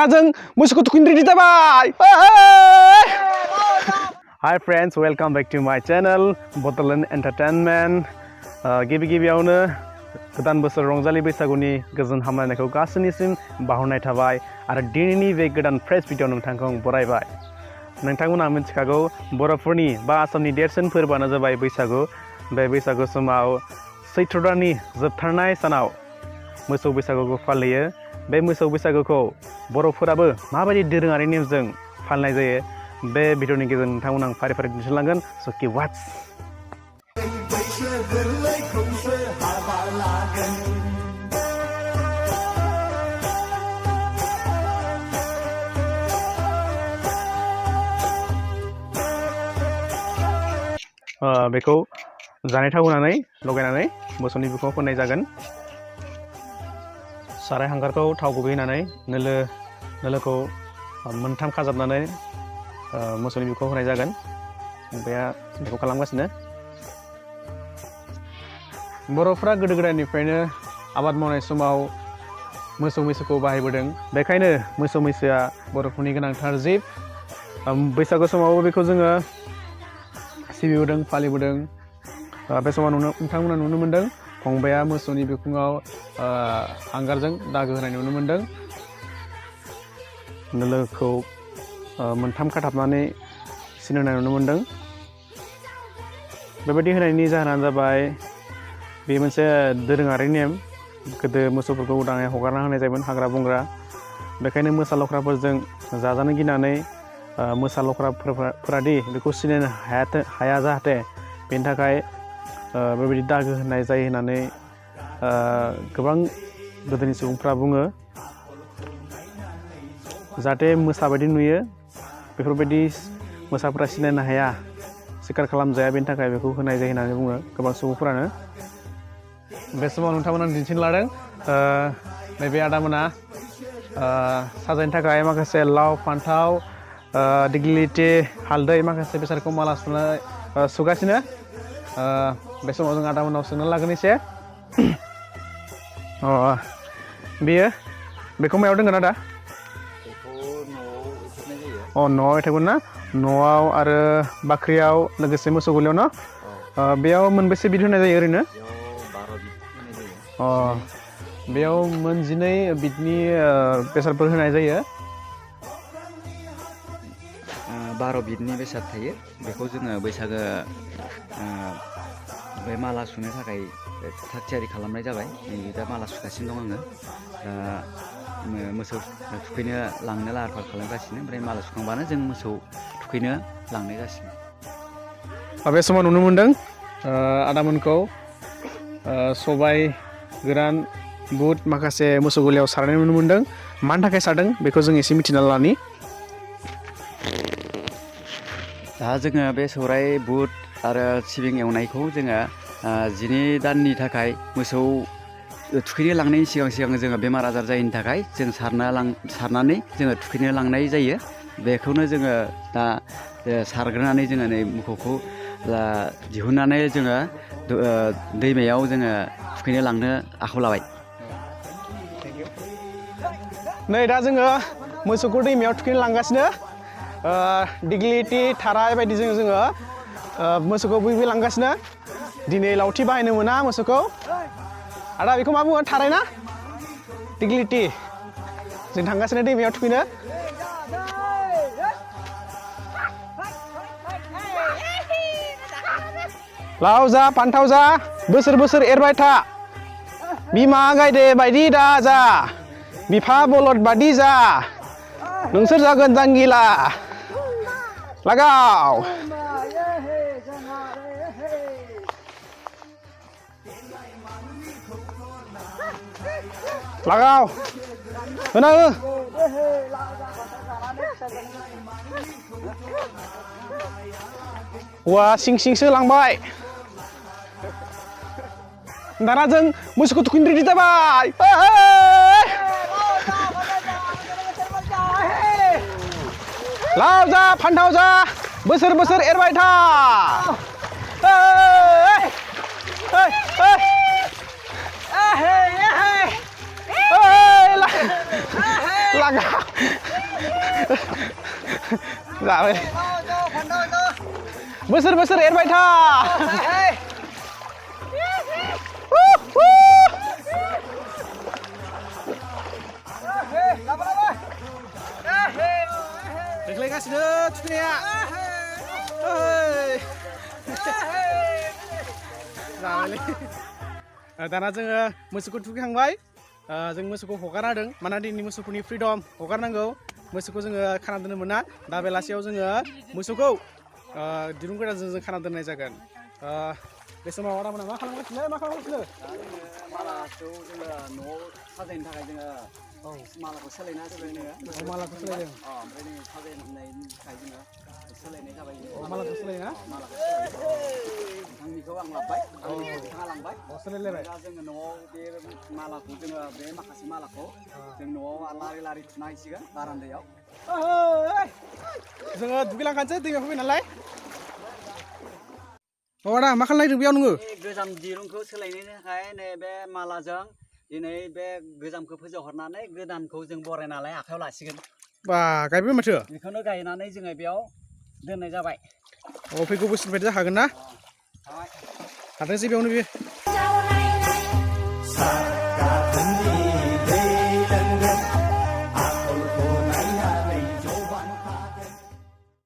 जों मोसौखौ थुखैनो रेडि जाबाय। Hi friends, welcome back to my channel Bottle Entertainment. गिबियावनो गोदान बोसोर रंजालि बैसागुनि गोजोन हामलायनायखौ गासैनिसिम बावहरनाय थाबाय आरो दिनैनि बे गोदान फ्रेश भिडिअ नोंथांखौ बरायबाय। नोंथांमोना मिथिखागौ बर'फोरनि बा आसामनि देरसिन फोरबोआनो जाबाय बैसागु। बे बैसागु समाव सैत्र दाननि जोबथारनाय सानाव मोसौ बैसागुखौ फालियो। बे मोसौ बैसागुखौ बर'फोराबो माबायदि दोरोङारि नेमजों फालिनाय जायो बे भिडिअनि गेजेरजों नोंथांमोन आं फारि फारि दिन्थिलांगोन। स' किप वाच। बेखौ जानाय थाव होनानै लगायनानै मोसौनि बिखुङाव फोननाय जागोन। साराय हांगारखौ थाव गुबै होनानै नोलोखौ मोनथाम खाजाबनानै मोसौनि बिखुङाव होनाय जागोन। बेहा बेखौ खालामगासिनो। बर'फ्रा गोदो गोदायनिफ्रायनो आबाद मावनाय समाव मोसौ मैसोखौ बाहायबोदों। बेखायनो मोसौ मैसोआ बर'फोरनि गोनांथार जिब। बैसागु समावबो बेखौ जोङो सिबिबोदों, फालिबोदों। बे समाव नोंथांमोना नुनो मोन्दों फंबाया मोसौनि बिखुङाव हांगारजों दागो होनाय नुनो मोन्दों। नोलोखौ मोनथाम खाथाबनानै सिन होनाय नुनो मोन्दों। बेबायदि होनायनि जाहोनानो जाबाय बे मोनसे दोरोङारि नेम। गोदो मोसौफोरखौ उदाङै हगारना होनाय जायोमोन हाग्रा बंग्रा। बेखायनो मोसा लख्राफोरजों जाजानो गिनानै मोसा लख्राफोरादि बेखौ सिनायनो हाया जाहाथे बेनि थाखाय बेबायदि दागो होनाय जायो होननानै गोबां गोदोनि सुबुंफ्रा बुङो। जाहाथे मोसा बायदि नुयो, बेफोरबायदि मोसाफोरा सिनायनो हाया, सिखार खालामजाया, बेनि थाखाय बेखौ होनाय जायो होननानै बुङो गोबां सुबुंफोरानो। बे समाव नोंथांमोना दिन्थिनो लादों नैबे आदामोना साजायनो थाखाय माखासे लाव फान्थाव दिग्लिलिटि हालदै माखासे बेसादखौ माला सुगासिनो। बे समाव जों आदामोनाव सोंनो लागोन एसे बेखौ मायाव दोनगोन आदा? न'आव एथागोन ना? न'आव आरो बाख्रियाव लोगोसे मोसौ गलियाव न? बेयाव मोनबेसे बिद होनाय जायो ओरैनो? बेयाव मोनजिनै बिदनि बेसादफोर होनाय जायो। 12 बिदनि बेसाद थायो। बेखौ जोङो बैसागो बे माला सुनो थाखाय थाग थियारि खालामनाय जाबाय। नै दा माला सुगासिनो दं आङो। मोसौ थुखैनो लांनो लाहार फाहार खालामगासिनो। ओमफ्राय माला सुखांबानो जों मोसौ थुखैनो लांनाय जासिगोन। बे समाव नुनो मोन्दों आदामोनखौ सबाय गोरान बुट माखासे मोसौ गलियाव सारनाय नुनो मोन्दों। मानि थाखाय सारदों बेखौ जों एसे मिथिना लानि। दा जोङो बे सौराय बुट आरो सिबिं एवनायखौ जोङो 12 दाननि थाखाय मोसौ थुखैनो लांनायनि सिगां जोङो बेमार आजार जायैनि थाखाय जों सारनानै जोङो थुखैनो लांनाय जायो। बेखौनो जोङो दा सारग्रोनानै जोङो नै मोसौखौ दिहुननानै जोङो दैमायाव जोङो थुखैनो लांनो आखायाव लाबाय। नै दा जोङो मोसौखौ दैमायाव थुखैनो लांगासिनो। दिग्लिलिटि थाराय बायदिजों जोङो मोसौखौ बुयै लांगासिनो। दिनै लावथि बाहायनो मोना मोसौखौ। आदा बेखौ मा बुङो? थाराय ना दिग्लिलिटि? जों थांगासिनो दैमायाव थुखैनो। लाव जा फान्थाव जा बोसोर बोसोर एरबाय था, बिमा गायदे बायदि दा जा, बिफा बलद बादि जा, नोंसोर जागोन जांगिला। लागाव लागाव होना हो। औवा सिंसो लांबाय। दाना जों मोसौखौ थुखैनो रेडि जाबाय। लाव जा फान्थाव जा बोसोर बोसोर एरबाय था। लागा जाबाय बोसोर बोसोर एरबाय था देग्लायगासिनो थुखैनाया जाबायलै दाना जोङो मोसौखौ थुखैखांबाय जों मोसौखौ हगारना होदों मानोना दिनै मोसौफोरनि फ्रिदम हगारनांगौ मोसौखौ जोङो खाना दोननो मोना दा बेलासियाव जोङो मोसौखौ दिरुं गोदानजों जों खाना दोननाय जागोन बे समाव आदामोना मा खालामगासिनो मालाखौ जोङो न'आव साजायनो थाखाय जोङो मालाखौ सोलायना होबाय जोङो मालाखौ सोलायदों ओमफ्राय जोङो साजायनायनि थाखाय जोङो सोलायनाय जाबाय मालाखौ सोलायना नोंथांनिखौ आं लाबबाय नोंथाङा लांबाय सोलायलायबाय दा जोङो न'आव बे मालाखौ जोङो बे माखासे मालाखौ जों न'आव लारि लारि थुना हैसिगोन बारान्दायाव जोङो दुगैलांखानोसै दैमायाव फैबाय नालाय आदा मा खालामनायदों बेयाव नोङो गोजाम दिरुंखौ सोलायनायनि थाखाय नैबे मालाजों दिनै बे गोजामखौ फोजोबहरनानै गोदानखौ जों बरायनानै आखायाव लासिगोन बा गायबाय माथो बेखौनो गायनानै जोङो बेयाव दोननाय जाबाय फैगौ बोसोरनिफ्राय जाखागोन ना हाथोंसै बेयावनो बे